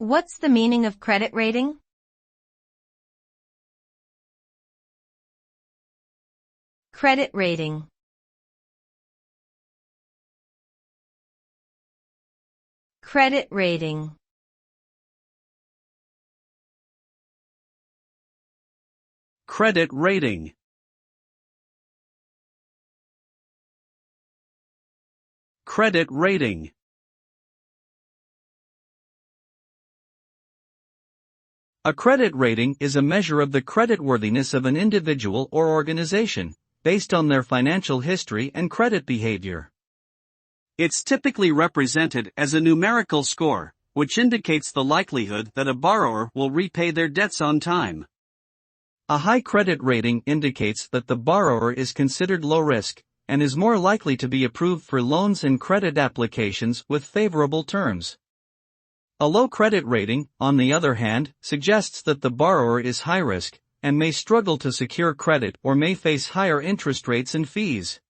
What's the meaning of credit rating? Credit rating. Credit rating. Credit rating. Credit rating. A credit rating is a measure of the creditworthiness of an individual or organization, based on their financial history and credit behavior. It's typically represented as a numerical score, which indicates the likelihood that a borrower will repay their debts on time. A high credit rating indicates that the borrower is considered low risk, and is more likely to be approved for loans and credit applications with favorable terms. A low credit rating, on the other hand, suggests that the borrower is high risk, and may struggle to secure credit or may face higher interest rates and fees.